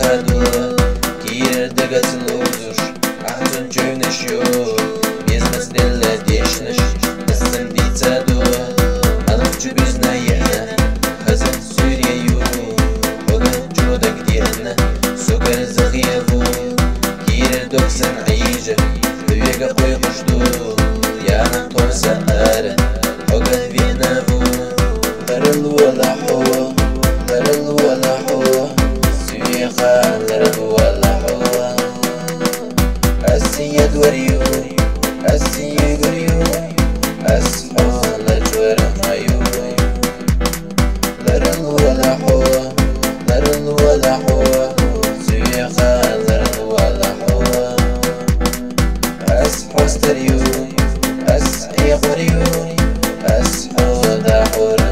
Sefadu Kier degatil uzur Ahtun çövneş yok Biznes dille deşniş Isim ditsadu Alıfçı bizna yehne Hazır Suriye yu Bugün cudak diyene Sukar zıgıyevu Kier doksan ayıcı Hüvega koymuştu Yana torsa ağrı Bugün vinavu Larıl vela huva Larıl vela huva Suyekha larıl vela huva Asiyet veriyor Asiye görüyor Ashala çöremeyor Larıl vela huva Larıl vela huva Suyekha larıl vela huva Ashostariyor Asiye görüyor Ashala çöremeyor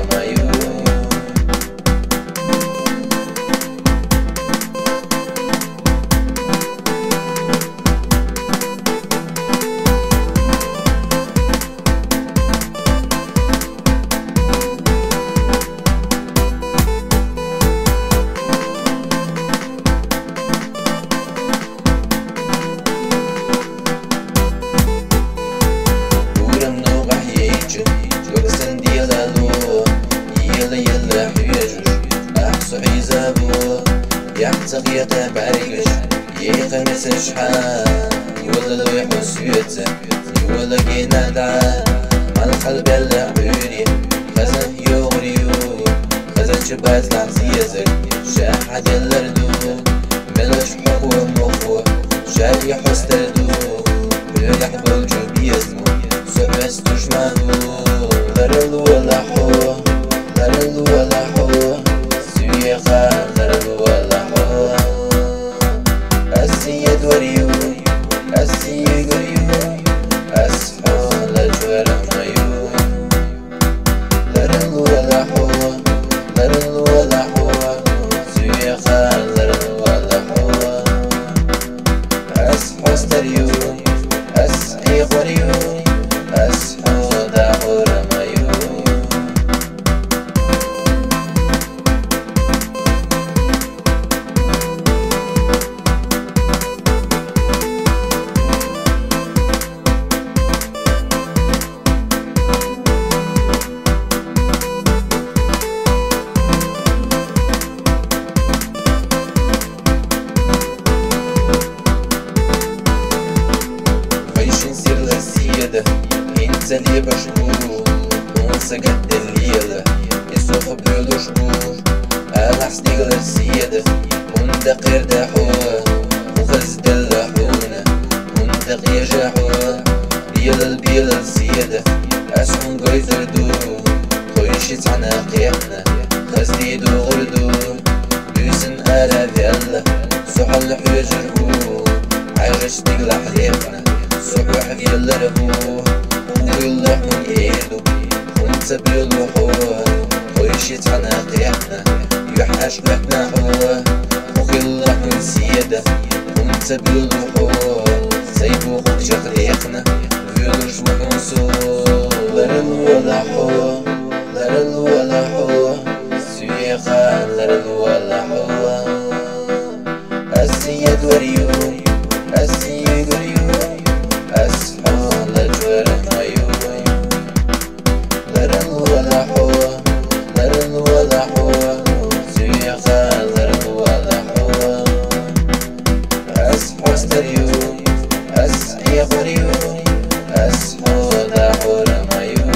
Göksen diyalı Yılı yılı hüyecür Ahsu hizabu Yaxtıq yata barigüş Yıqınısı şḥal Yılı luyxu süyetse Yılı genada Malxal bella hüri Xazan yoğriyu Xazan çıbatlax ziyazık Şahat yıllardu Meloş huku muxu Şafi hostardu Bölülax bolcu biyazmu Söhbes düşmanu Larıl vela huva Larıl vela huva Suyekha larıl vela huva Asiyet veriyor Asiye görüyor Ashala çöremeyor Larıl vela huva Larıl vela huva Suyekha larıl vela huva Ashostariyor Asiye görüyor Ashala çöremeyor Вайшин сирла сиеда Инца лебаш бу Унса гадда лиела Исоха блюдуш бу Алах стигла сиеда Унда قردا حوا Угаз дalla حونا Унда قيجا حوا بيلا سيدا أسحن قيزردو Koyuşit ana qiyamna Khazdidu غردو Büsün ala viyalla Suhal hüyecirhu عايش تقلع حليفنا صبح في اللربو ويلا من ايدو وانت بالوحوة ويشيت عنا قيامنا يحاش لحنا حوة ويلا من سيدة وانت بالوحوة سيبو خوك شغليقنا ويلوش وحنسو لرل ولا حوة لرل ولا حوة سيخا لرل ولا حوة السيد وريون Asiye görüyor Ashala çöremeyor Larıl vela huva Larıl vela huva Suyekha larıl vela huva Ashostariyor Asiye görüyor Ashala çöremeyor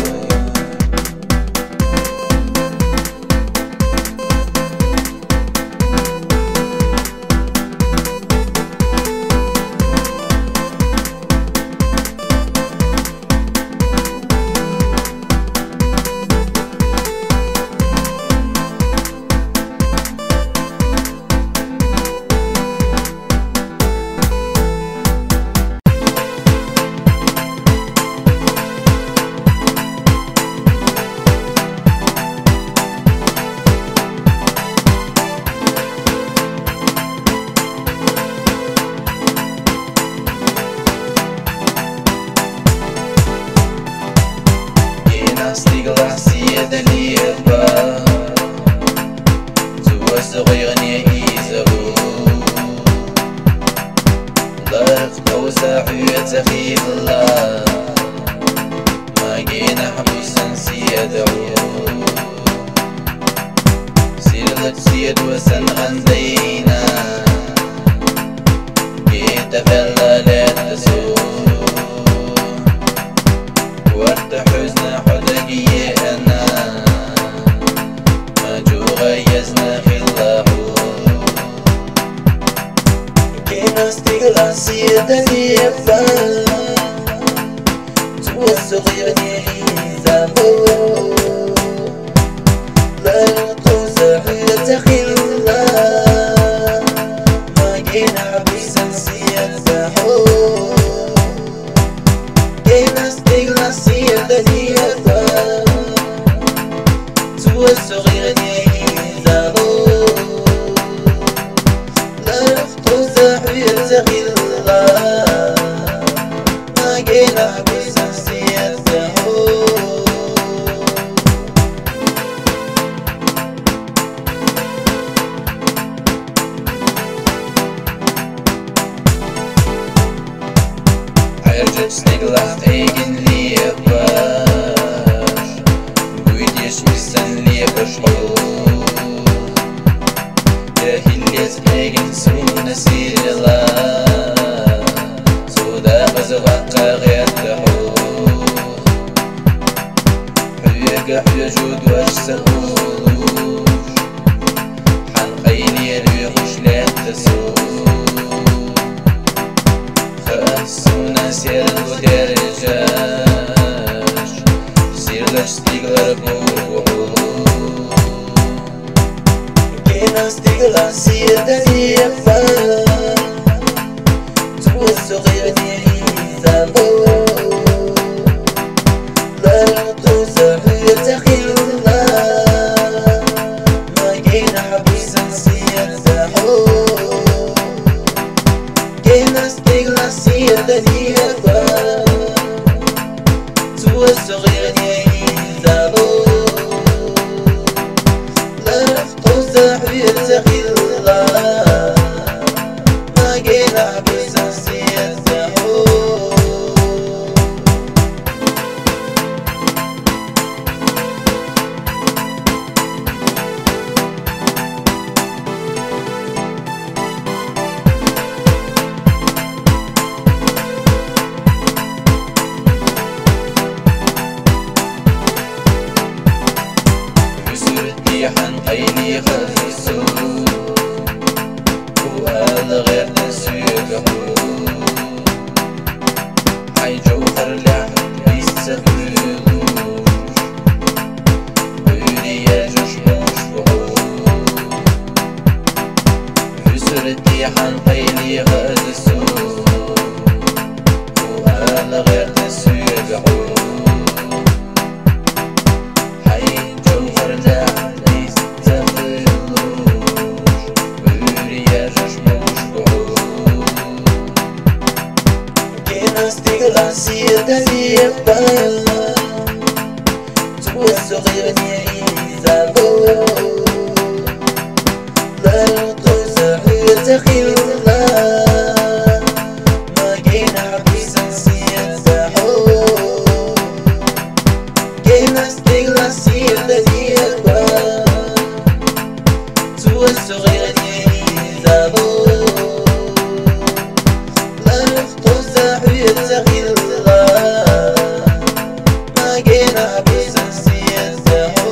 وزاحية خيل الله ما جينا حبوسا سيدعو سيرلك سيد وسن غندينا جيت فلا لا تسوق ورد حزن حدقي أنا ما جو غيزنا في الله كينا استقلال سيدني يفعل توسق يبني حيثابو لا يقوز حيلة خلا ما جينا حبيسا سيدفحو كينا استقلال سيدني يفعل توسق يبني حيثابو لا يقوز حيلة خلا ما جينا حبيسا سيدفحو Ercek stiglas egen lepas Guidies isen lepas Jahiliet egen sunna sirla Soda غزغق غيرتحو حيق حيجود واشسهوش حنقيل يريخش لا تسوش خاصونا سير ودرجاش سيرلش ستيغلر بوحوش كينا ستيغلر سيدني يفعل توسق يبني حيثابو لا يقوز حيلة خلا ما جينا حبيسا سيدفحو كينا ستيغلر سيدني يفعل توسق يبني حيثابو لا يقوز حيلة خلا ما جينا حبيسا سيدفحو حنقيلي خلصو وقال غير تسيقحو حي جوهر لحن بيستخدموش ويلي يرجش بوش في سرتي حنقيلي خلصو وقال غير تسيقحو حي جوهر لحن استقلال سيدني يفعل توسق يبني حيثابو لا يقوز حيلة خلا ما جينا حبيسا سيدفحو كينا استقلال سيدني يفعل توسق يبني حيثابو لا يقوز حيلة خلا ما جينا حبيسا سيدفحو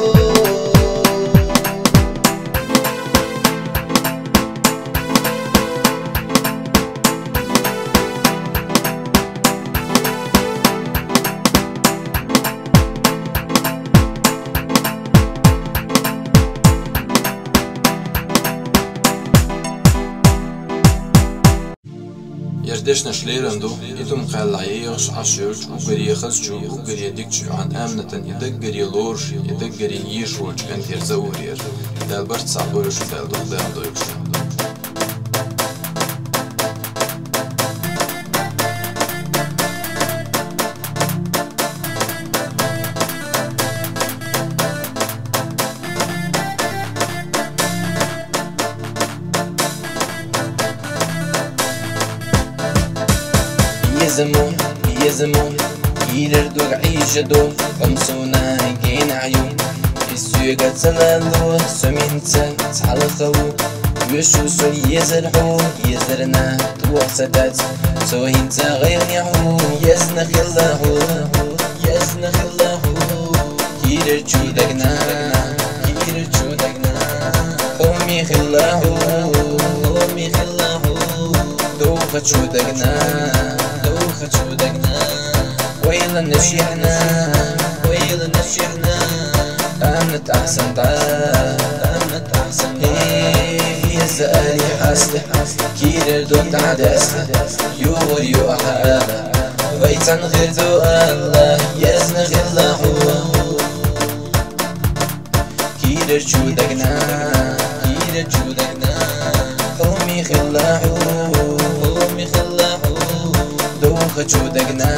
يردشنا شليرندو يتم قال عيغش عشوج وقري خزجو وقري ديكجو عن آمنة يدقري لورج يدقري يشوج كانت يرزورير دال برد صعبورش دال دقدان دويكش يزمون يردوك عيش دو قمصونا جين عيون السيقة تلالو سمينتا تعلقو وشو سو يزرنا توقفتات سو هنتا غير نعو يزنخ الله يرجو دقنا قومي خلاه دوخة شو دقنا ويلا نشيحنا أمنت أحسن هي الزقالي حاسة كير دون تعدسة يوري وحالة بيتا غير دو الله يزنغ الله كير جودقنا قومي خلاحو دوخة جودقنا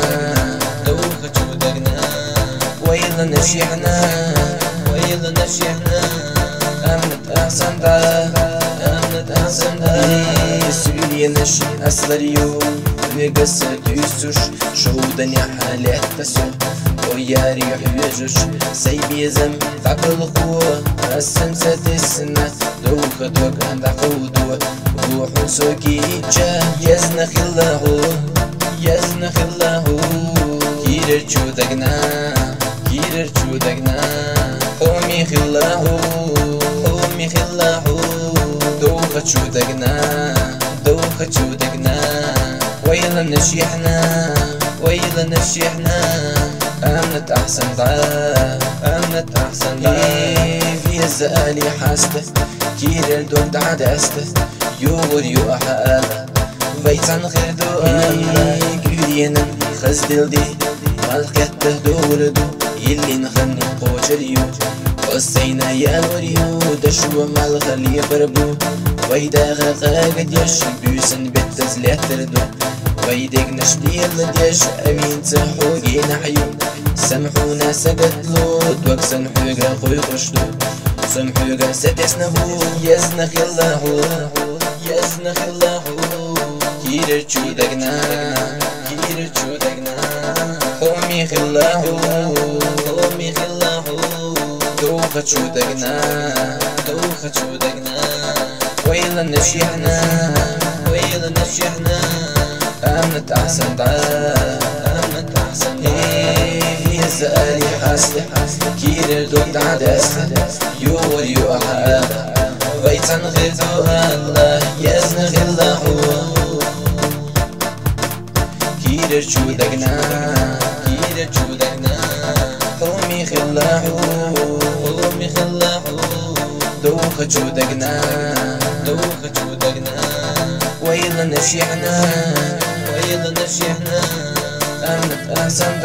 ويلا نشيحنا أمنت أحسن سوريا نشي أسلريو بقصة يسوش شودن يا حالات تسو وياري يحيجوش سيبي زم تعقل قوة السمسة السنة دوخة دوك عند عقودو روح سوكي جا يزنخ الله كير جودقنا قومي خلاه دوخة جودقنا ويلا نشيحنا أمنت أحسن فيها الزقالي حاسته كير الدون تعدسته يوري وحالة بيتان غير دو كيرينا خزدل دي مالكته دولدو يلي نخني قوشريو قصينا يا الوريو دشو مالغلي بربو ويدا غاقا قد يشبوسن بالتزليات تردو ويدك نشبي الديش أمين تحوقي نحيو سمحونا سقتلو دوك سنحوقا خوي قشدو سمحوقا ستسنهو يزنخ الله كير جودقنا قومي خلاه دوخة جودقنا ويلا نشيحنا أمنت أحسن هي الزقالي حاسة كير دون تعدسة يوري وحالة بيتا غير دو الله يزنغ الله كير جودقنا قومي خلاه دوخة جودقنا ويلا نشيحنا أمنت أحسن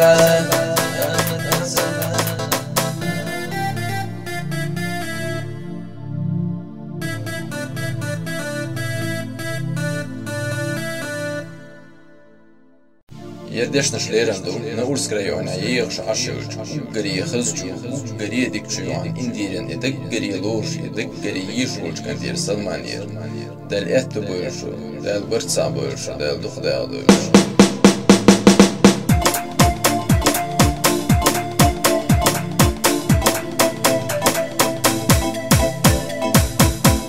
يردش نشليرندو نورسك رايونا ييغش عشوج وقري خزجو وقري ديكتشوان انديرن يدك قري لورش يدك قري يشوج كان دير سلمانير دال اتو بورشو دال برتسا بورشو دال دخدا بورشو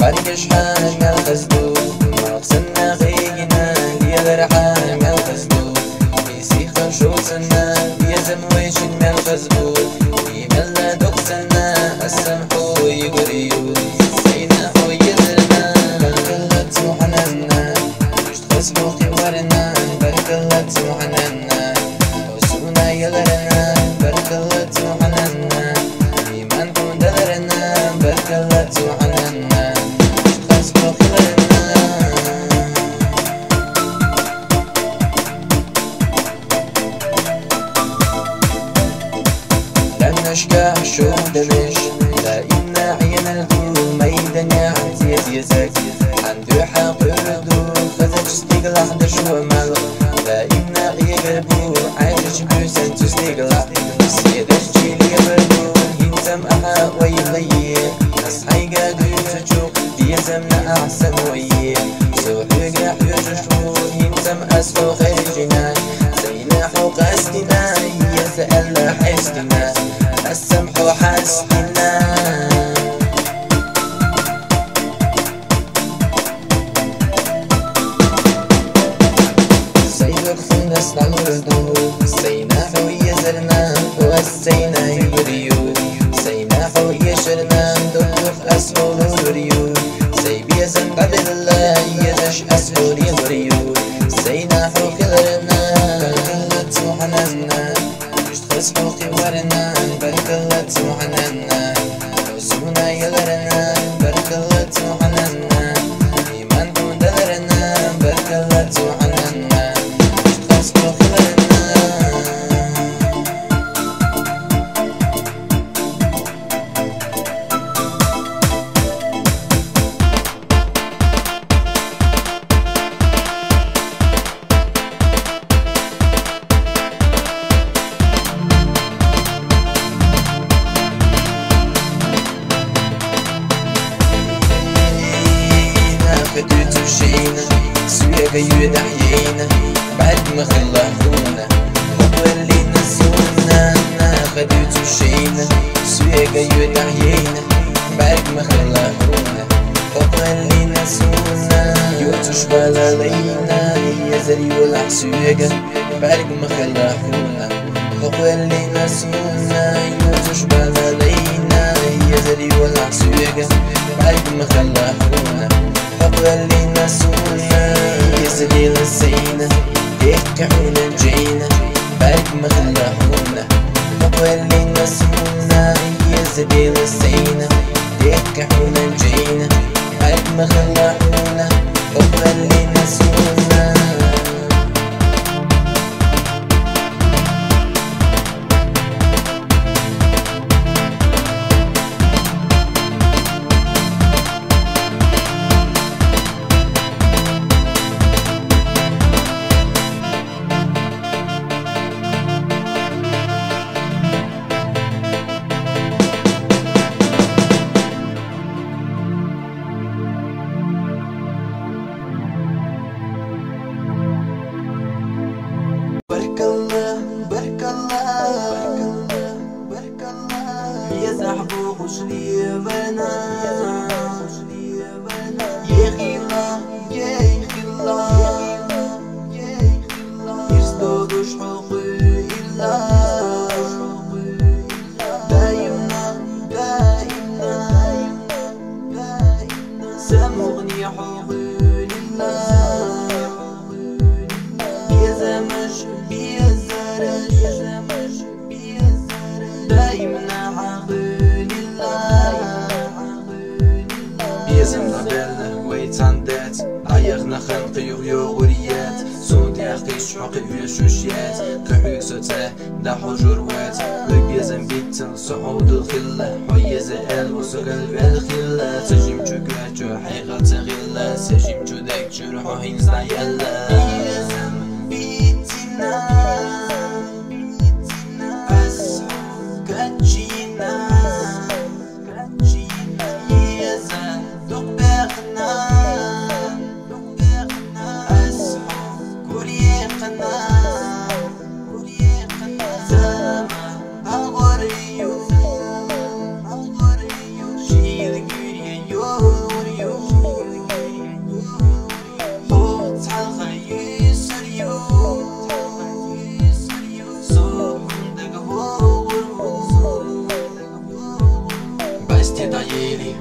باركش حان الخزدو مقصنا غيقنا ليغرحان الخزدو شو سنة يزم ويشن من الخزبو يملا دقسنا السمحو يقريو سيناحو يدرنا بركلت وحننا مش تخزبو قوارنا بركلت وحننا وسونا يلرنا بركلت وحننا إيمان كون دلرنا بركلت وحننا مش تخزبو قوارنا نشكا شو دمش لا إنا عين الكل ميدنا عزيزك عنده حق ردو خذك استيقلا حدش ومال لا إنا يقربو عايش بوسن تستيقلا سيدش جيلي يبردو ينتم أحا ويلي نصحي قادو يتشوق يزمنا أحسن ويه سوحي قاح يجشو ينتم أسفو خير جنان ولدو سينا حوية زرنا وسينا يبريو سينا حوية شرنا دور أسهل وريو سيبيا زنقبل الله يزش أسهل يبريو سينا حوك لرنا بركلت وحننا مش تخسحو قبرنا بركلت وحننا حسونا يلرنا بركلت وحننا إيمان دون دلرنا بركلت وحننا مش تخسحو قبرنا خدوت وشينا سويا قيود حيينا بعد ما خلقونا حب اللي نسونا خدوت وشينا سويا قيود حيينا بعد ما خلقونا حب اللي نسونا يوتوش بالالينا يا زري والحسويقة بعد ما خلقونا حب اللي نسونا يوتوش بالالينا يا زري والحسويقة بعد ما خلقونا حب اللي نسونا يزري لسينا يكحونا جينا بعد ما خلقونا حب اللي نسونا يزري لسينا يكحونا جينا بعد ما خلقونا حب اللي نسونا يا صاحبو خوش ليا بنا يا خيلا يا خيلا يصدقوش حقي إلا دايمنا سامغني حقي لله يا زمش بيا الزرج دايمنا حقي لله يا زمنا بلنا ويتاندات عيغنا خلقي ويغوريات صوتي عقيش حقي ويشوشيات كحوك سوته دا حجروات ويبيا زنبيت صعود الخلة حوية زهال وسقل بالخلة سجيم جوكاتو حقيقة غلة سجيم جودك جروحو هينزا يلا يا زنبيتنا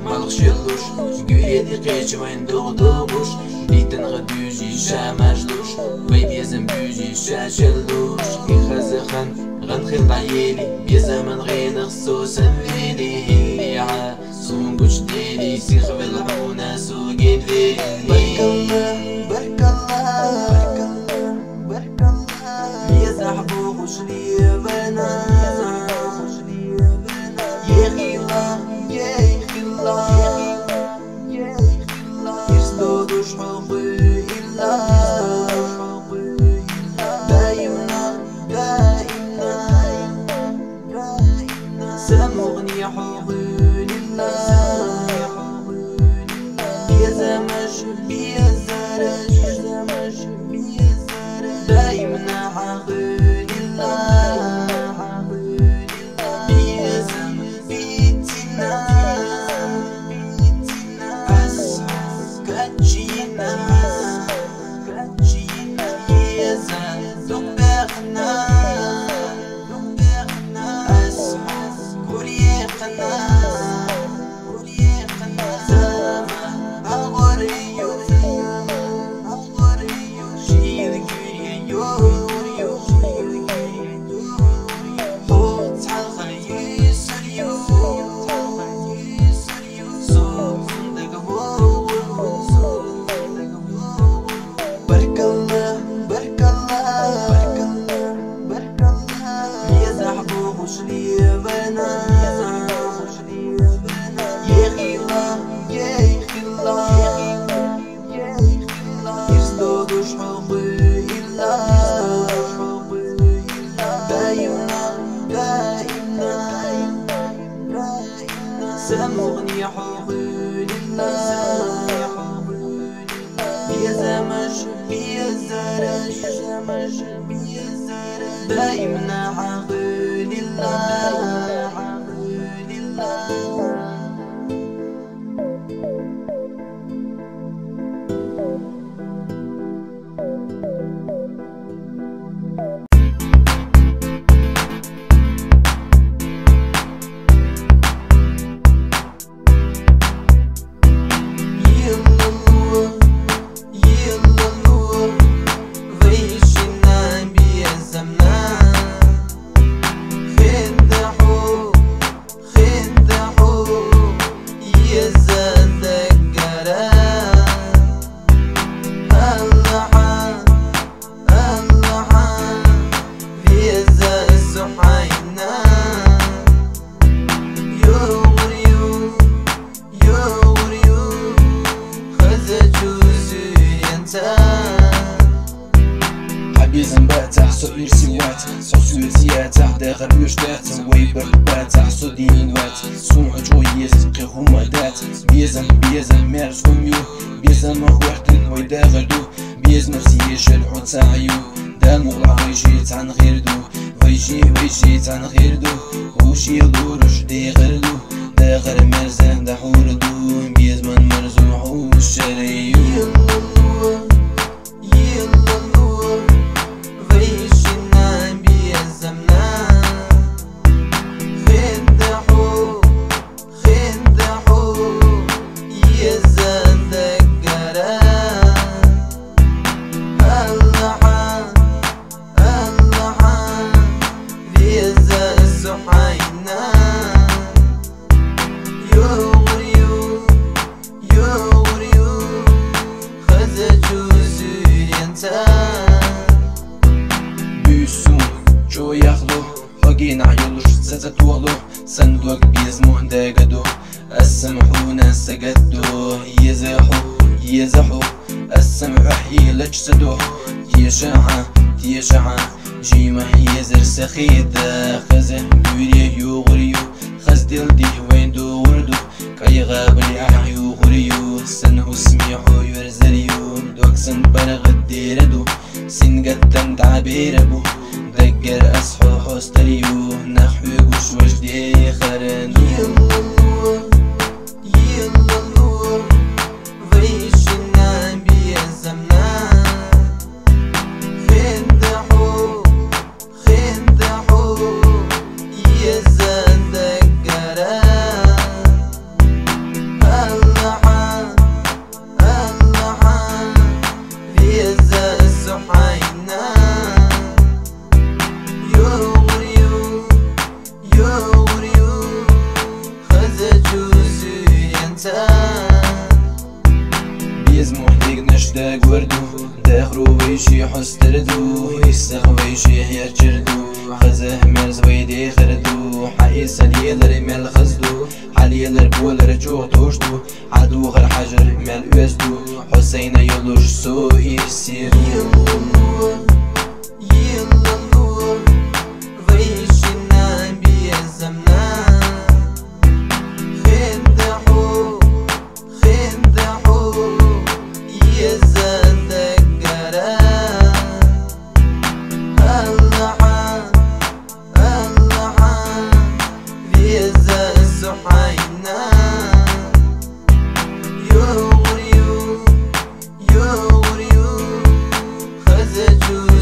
مالغش يلوش قويدي قيش وين دوغدوغوش بيتن غدوجي شامجلوش ويبيزن بيوجي شاشلوش يخزخن غنخيل عيالي بيزمن غين خصوصا فيلي اللي عا سونقوش ديلي سيخ بالعونة سوقين فيلي بارك الله بارك الله بارك الله بارك الله يا صاحبو خوش ليا بنا يا خيلا يا يصدقوش حقي إلا دايمنا سامغني حقي لله يا زمش بيا الزرج دايمنا حقي لله يا زنبيتنا يا زن دق حبي الله دايما سمعني حبي لله بيزمج بيزرج دايما حبي لله حبيزن باتح صد يرسيوات سوسياتح داخل يشتات ويبر باتح صدين وات سمع جويس قيهم ودات بيزن مارس كميو بيزن مخوحتن ويداغدو بيز نفسي يشرحو تاعيو دا مغلع ويجي تان غيردو ويجي تان غيردو وشي لورش دي غردو داخل مرزان دا حوردو بيز من مرزوح وشريو جو ياخدو حقين عيولوش ستتوغلو صندوق بيزمو داقدو السمحونا سقدو يزحو السمح حيلج سدو تيشعا جيمة يزر سخيدة خزه بوريه يغريو خزدل دي وين دو وردو كي غابني احيو غريو سنه سميحو يرزريو دوكسن برغ الديردو سنقتن تعبيربو دقر أصحو حستريو نحو قوش وجدي خرنو يلا ويشنا بيزمنا خندحو يزن دقرا اللحان بيزا السحينا بيزمو هديك نشتاق وردو داخرو ويشي حستردو يستخ ويشي يرجردو خزه مرز ويدي خردو حقيس اليلر مال خزدو حاليلر بولر جوغ توشدو عدو غر حجر مال وزدو حسين يلوش سو يسيرو you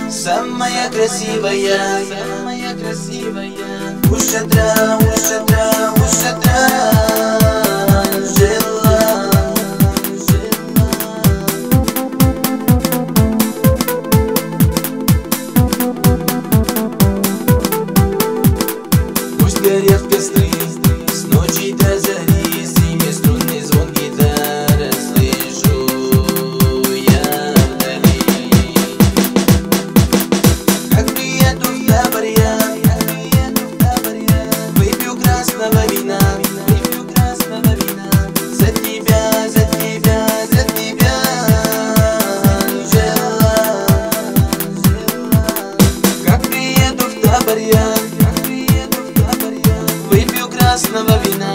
Самая красивая, самая красивая. У шатра, у шатра, у шатра жила, жила. Пусть горят костры с ночи до зари, семи струнный звон гитары слышу я вдали. Как приеду в табор я, выпью красного вина, выпью красного вина. За тебя, за тебя, за тебя жила, жила. Как приеду в табор я, выпью красного вина,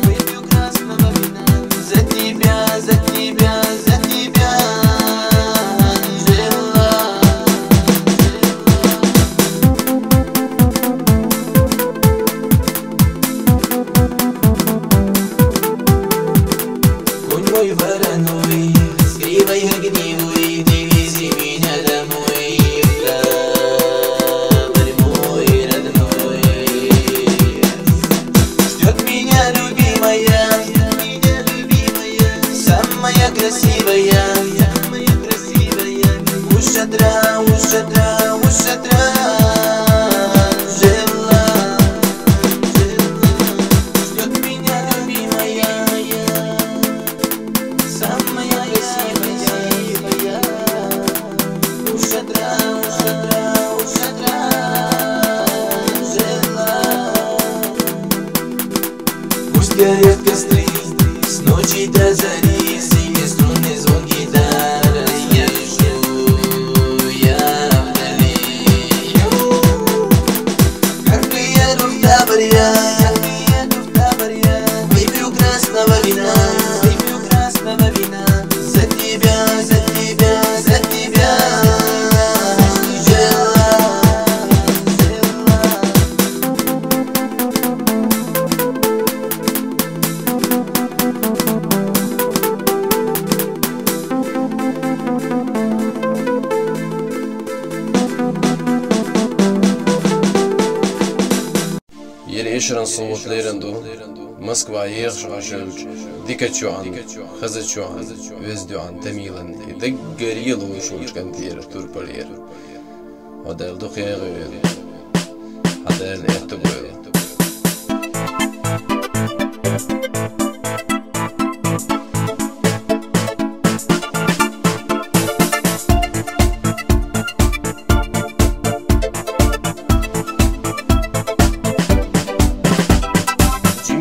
выпью красного вина. За тебя, за тебя, за тебя жила, конь мой вороной, с гривой огневой, ты вези меня домой, в табор мой родной. Ждет меня любимая, самая красивая, самая красивая. У шатра, у шатра, у шатра жила, жила. Ждет меня любимая, самая красивая. У шатра, у шатра, у шатра жила. Пусть горят костры с ночи до зари, семиструнный звон гитары слышу я вдали. Как приеду в табор я, выпью красного вина, выпью красного вина. За тебя, за тебя, за тебя жила, жила. إيشرن صوت ليرندو مسكوا يغش عشلج ديكتشو عن خزتشو عن وزدو عن تميلن يدقر يلو شوش كنتير توربالير هذا الدخيا غير هذا الارتباط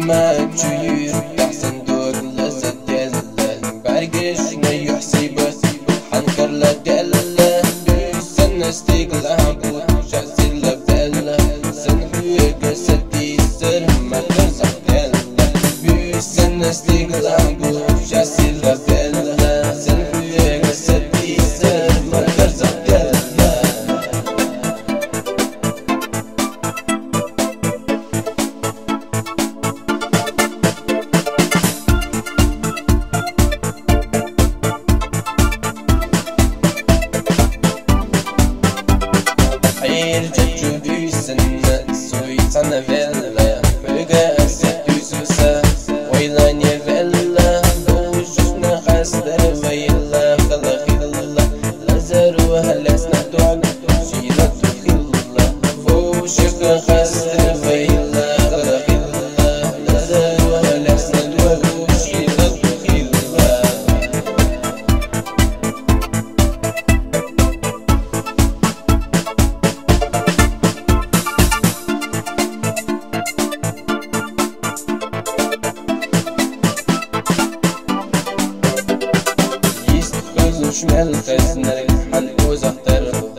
ما تشير أحسن دور لزت دلة برقش نيو حسيبة حنكر لدلة سنة ستيقل أهبوت شاسي لبدلة سنحويق ستي سر ما تنسح دلة سنة ستيقل أهبوت شاسي لبدلة سنحويق ستي سر ما تنسح دلة Jaccio büsenne, soit an der Welle, Vögel sind düsuse, Weilan je Welle, Bosch nach Asder, Weile, Khilla, Lazaruha, Lesna Duan, Shila Tukhilla, Bosch nach Asder, Weile, Khilla, Lazaruha, Lesna Duan, Shila Tukhilla. شمال خسنك حنقوز اخترو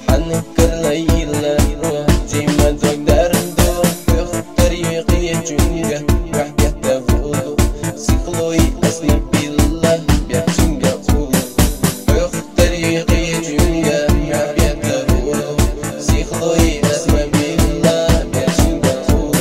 حنكر ليلة روح جيما دوك داردو بيختر يقي جنجة وحدة تفولو سيخلوي أسني بالله بيتشنجة قولو بيختر يقي جنجة وحدة تفولو سيخلوي أسمى بالله بيتشنجة قولو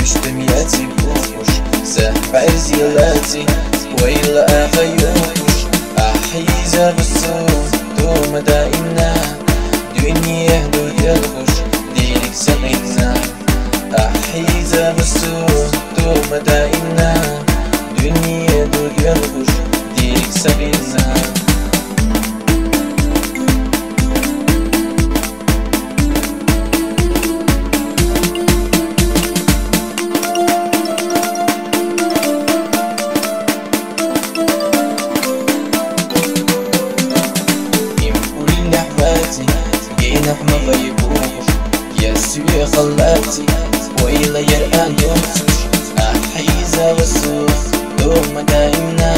يشتمياتي بوش سهب عزيلاتي ويلا أخيوش أحيزة بالصوت دوما دائما دنيا دول يلغش دينك سمعنا أحيزة بالصوت دوما دائما دنيا دول يلغش دينك سمعنا نحن غيبوش يا سوي خلاتي ويلا يرقى نوتش أحيزة والسوس دوما دائما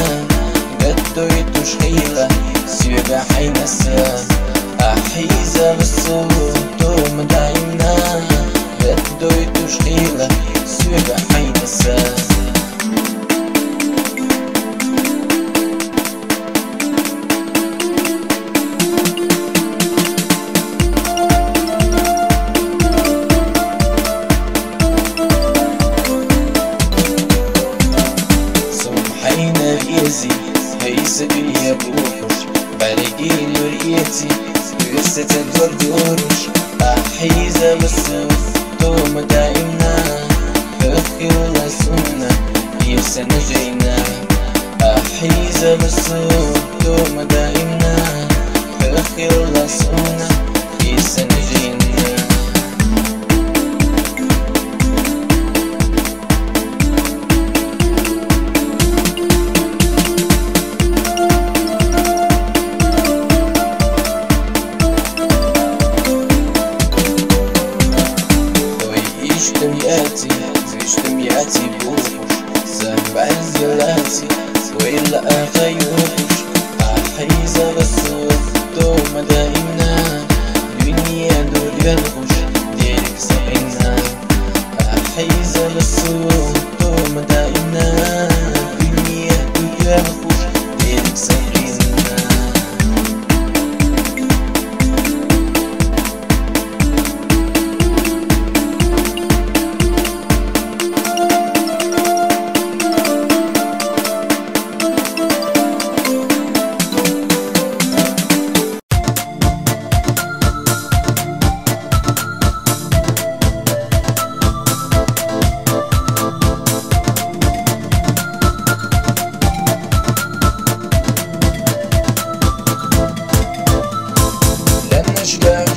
قدو يتوش خيلة سوي بحين السا أحيزة والسوس دوما دائما قدو يتوش خيلة سوي بحين السا هيس بيا بوحش برقين وريتي لسه تدور دورش أحيزة بالصوف دوما دائما فخر ولا سنة يسا نجينا أحيزة بالصوف دوما دائما فخر ولا سنة يسا نجينا يشتمياتي بوش سهب عزيلاتي ويلا أخيوش أحيزة بالصوف دوما دائما دنيا دول يلغش دينك سمعنا أحيزة بالصوف دوما دائما دنيا دول يلغش دينك سمعنا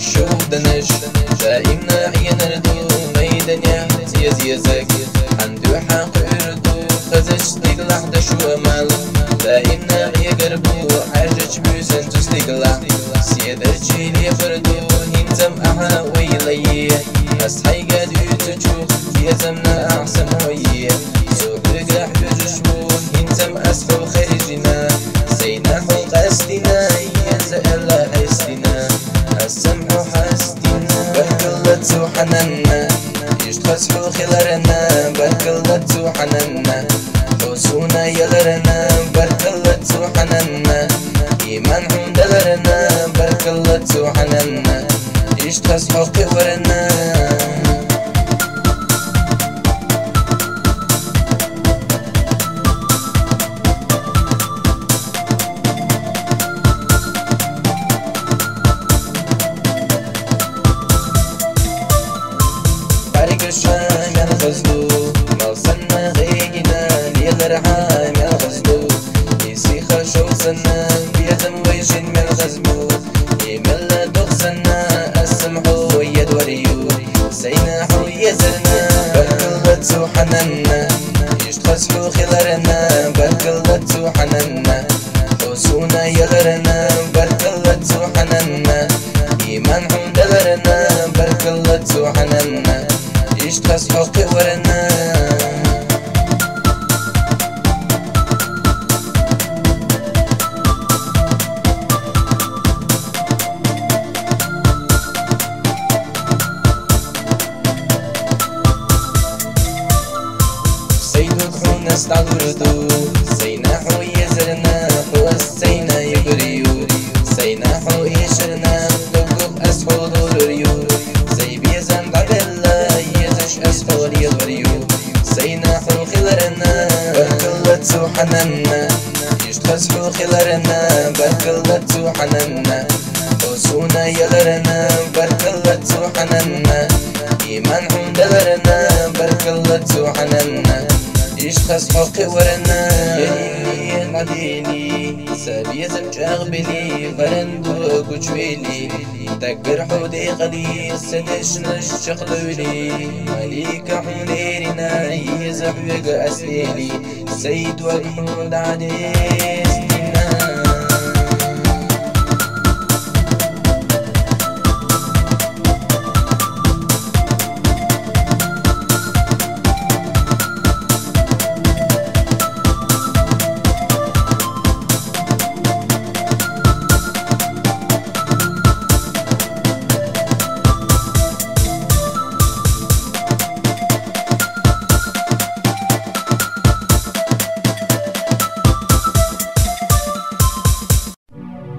شو دنش دائما ينردو ميدانيا زيزك عنده حق يردو خزش ديك لحظة شو أمل دائما يقربو حاجة بيوزن تسليك لحظة سيدر جيلي فردو هنزم أحا ويلي أصحي قاد يتجوخ يزمنا أحسن ويه سوبرق لح بجشبو هنزم أسفو خارجنا سينحو قصدنا ينزل حسدنا السمع حسدنا بكلت وحننا يشتخصحو خلرنا بكلت وحننا حسونا يلرنا بكلت وحننا إيمانهم دلرنا بكلت وحننا يشتخصحو قورنا الشام الغزلو موصلنا غيقنا ليلرحام الغزلو يسيخ شوصنا بيزم ويشن من الغزلو يملا دخسنا السمحو يدوريو سيناحو يزرنا بكلت وحننا يشتخصحو خلرنا بكلت وحننا حسونا يغرنا بكلت وحننا إيمانهم دلرنا بكلت وحننا يشتخصحو قورنا نستعد وردو سيناحو يزرنا وسينا يقريو سيناحو يشرنا لقوق أسحو دوريو زي بيزن بعد الله يزش أسحو يضريو حو خلرنا بركلت وحننا يشتخسحو خلرنا بركلت وحننا وسونا يلرنا بركلت وحننا إيمان حمدلرنا بركلت وحننا يشتخسحو قورنا يلي العديلي سابي زمج أغبلي فرندو كجويلي تكبر حودي قلي سدش نشخلولي مليك حوليرنا يزحوق أسليلي سيد والحمود عديسنا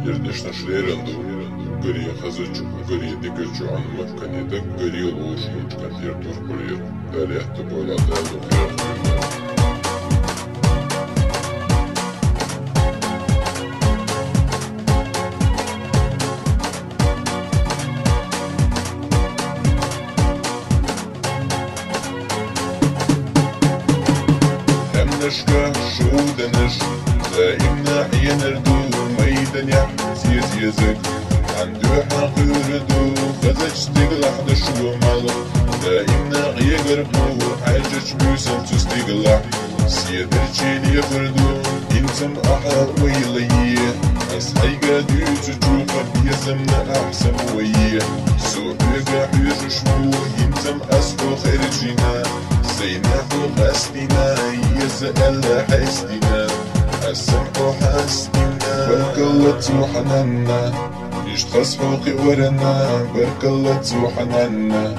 Yerneşten şleyrende gariye hazırcı, gariye dikirçi anmak kaniyede gariye loğuşu uçkan yer dur kurir. Daliyahta boyla dağlı kıyar. Hemneşka şu deniş, daimna yenerdu ميدان يحسيس يزك عنده حقيردو خزج تقلح دشو مالو دائمنا يقربو حاجج بيسن تستقلح سيدر تشيل يفردو انتم احر ويليه اصحي قادو تجوخ بيزمنا احسن ويه سوحيقا حيرشبو انتم اسحو خيرجينا سيناحو غاسلنا يزأل حسدنا السمح حسدنا بركلت وحننا يشتخسحو قورنا بركلت وحننا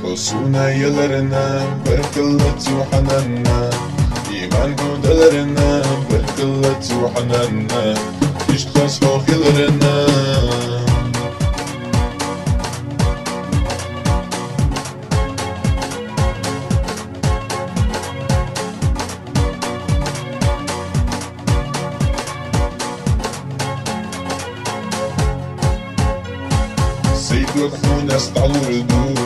حسونا يلرنا بركلت وحننا إيمان هدلرنا بركلت وحننا يشتخسحو خلرنا وقفونا استعلوا ردود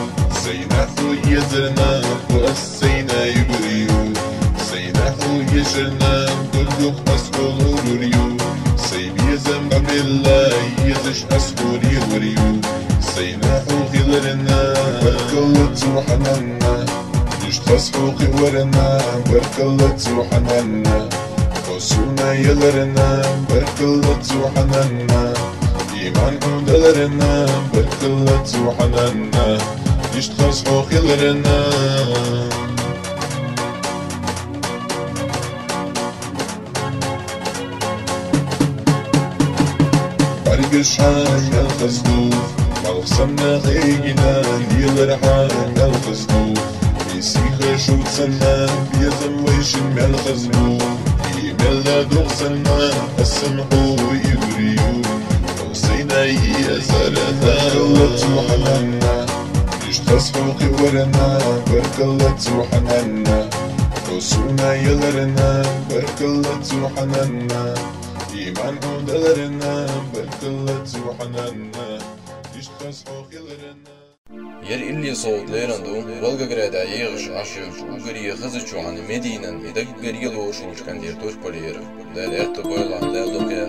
سيناحو يزرنا وأسينا يبريو سيناحو يجرنا كلوخ أسكول وريو سيبيزم قبل الله يزش أسكول يوريو سيناحو غلرنا بركلت وحننا يشتخسحو قورنا بركلت وحننا خسونا يلرنا بركلت وحننا إيمان هدلرنا بركلت وحننا يشتخسحو خلرنا برقش حان الخزدوف مالخصمنا غيقنا ليلرحان الخزدوف بيسيخ شوتسنا بيزم ويشم الخزدوف يملا دوغسنا السمحو يبريو يزرنا بركلت وحننا يشتخسحو قورنا بركلت وحننا حسونا يلرنا بركلت وحننا إيمان هدلرنا بركلت وحننا يشتخسحو خلرنا Yer illi soğutlayrandو, Volgograda yığış aşır, Ugariye hızıçu an Medinan, idak gariye loğuşu uçkan der Türk poliyeri. Daliyahta boyla dağlı kıyar.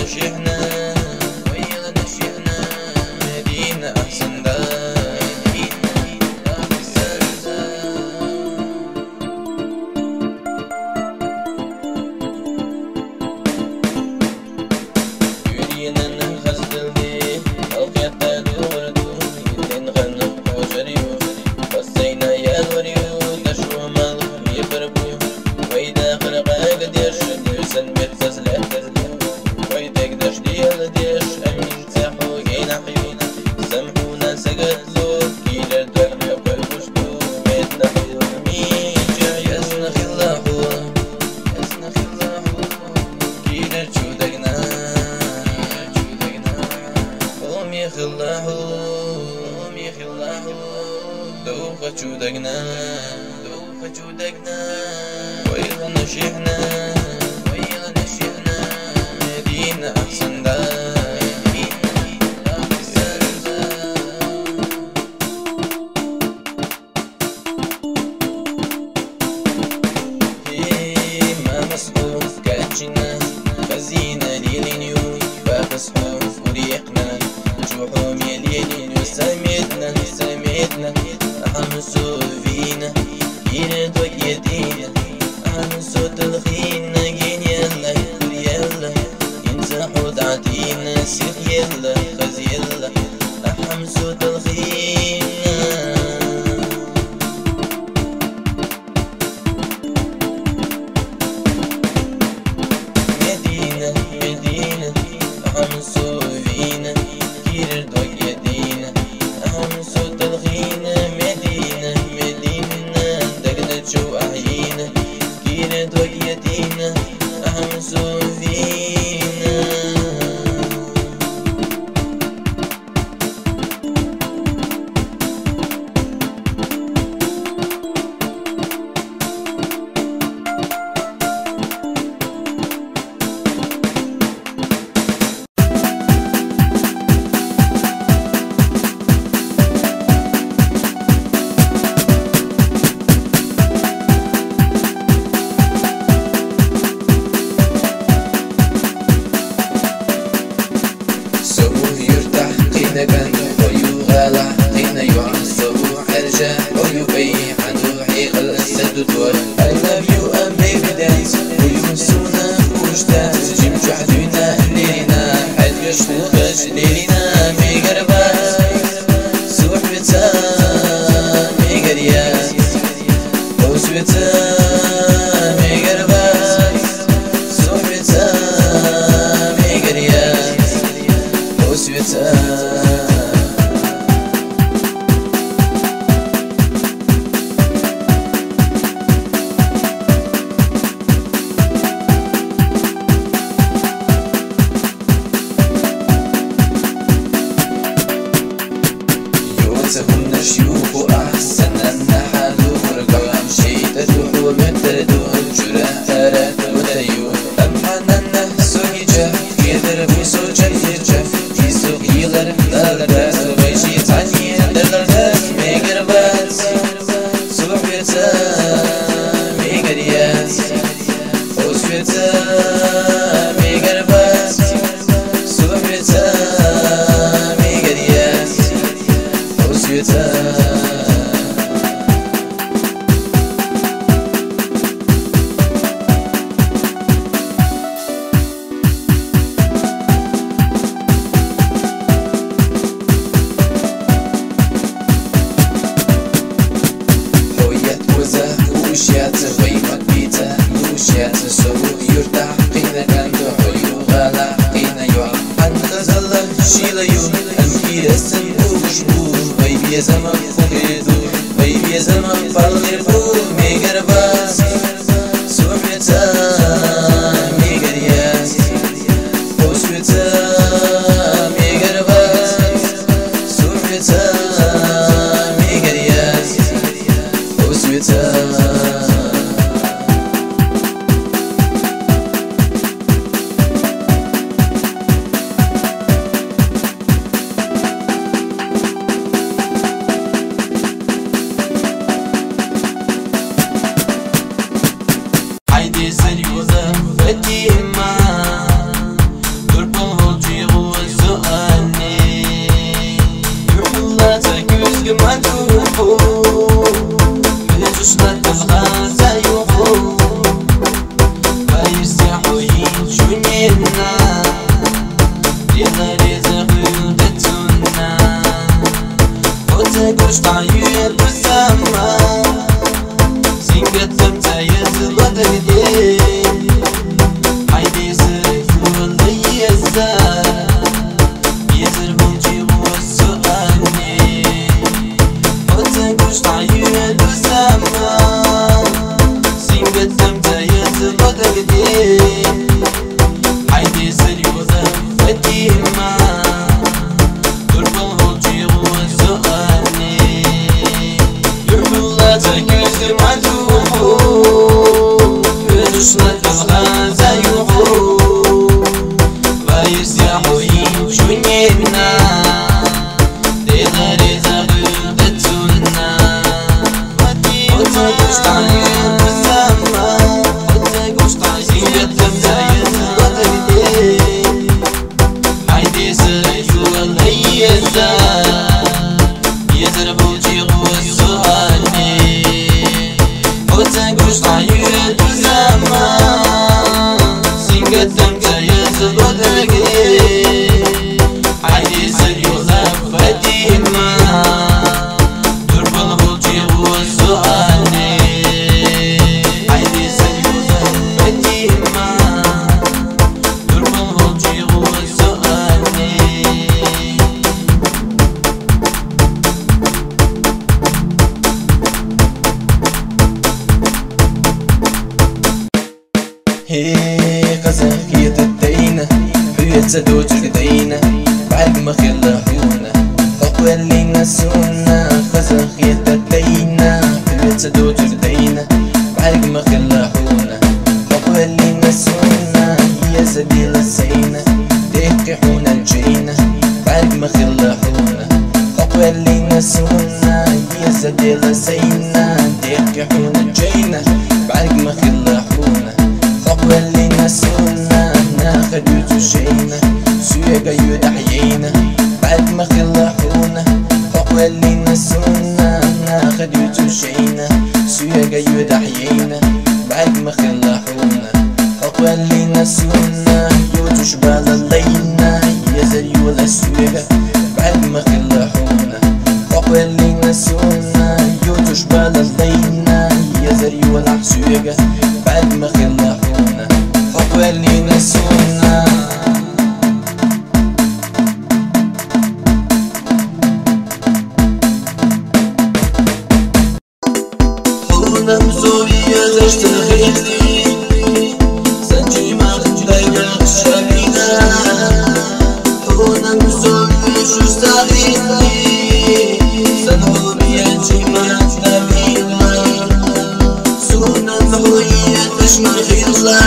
نشيحنا ويلا نشيحنا مدينة أحسن دار جودقنا ويلا نشيحنا مدينة أحسن دار ما مصحوف كاتشنا خزينة ليلينيو فمصحوف وريقنا جوحهم يليلين وسميتنا حمسو فينا يرد ويدينا حمسو تلخينا جين يلا يلا ينزحوا تعدينا سير يلا خز يلا حمسو تلخينا مدينة حمسو فينا يرد ويدينا حمسو تلخينا شو أحيينا كينت وقيتينا أحمسوا فينا I love you and baby days ويونسونا وجدات جيب جحدونا لينا حد يشوخش لينا ميقربات سوحبتا ميقريات وسويتا ميقربات سوحبتا ميقريات وسويتا هم الشيوخ وأحسن النحل ورقم شيء تدوح ومتردوح جرى وتيوح أما النحس ويجه يدرب ويسوجه يجه يسوق يغر دلدات ويجي تعني دلدات ميقربات صبحتا ميقريات وسويتا ميقربات صبحتا ميقريات وسويتا وشيات غيمك بيتا وشيات سو يرتاح قينا كان حلي وغالا قينا يوع عن غزل شيلا يوم أمكي السن وبشبو غيبي زمان فوقيدو غيبي زمان فالغرفو ميقرباس سوحيتا ميقرياس وسويتا ميقرباس سوحيتا ميقرياس وسويتا يسيحوين شونينا ديغاري زغل بتسولنا وتقوش تعيين بالزمان وتقوش تعيين بالزمان حيدي سريو اللي يزربو جيغو السؤالي وتقوش تعيين بالزمان سنقدم تيزر ودرقي حيدي سريو لفتي ما تربل جيغو السؤالي حيدي سريو لفتي ما تربل جيغو السؤالي هي قزاقية الدينة حياة سدوج الدينة بعد ما خلحونا حقوى اللي نسونا قزاقية الدينة حياة سدوج الدينة بعد ما خلحونا حقوى اللي نسونا هي سبيل السينة ديقحونا الجينة بعد ما خلحونا حقوى اللي نسونا هي سبيل السينة ديقحونا الجينة بعد ما خلحونا واللي نسونا ناخد يوتوشينا سويقا يدحيينا بعد ما خلحونا فوق اللي نسونا ناخد يوتوشينا سويقا يدحيينا بعد ما خلحونا فوق اللي نسونا يوتوش باللينا يزري ولا سويقا بعد ما خلحونا فوق اللي نسونا يوتوش باللينا يزري ولا سويقا بعد ما خلحونا واللي نسونا حونا مسورية تشتغيلي سنجي ما غنجلاقا الشابينا حونا مسورية شستغيلي سنهورية جيما تنابينا سونا محوية تشمغيلا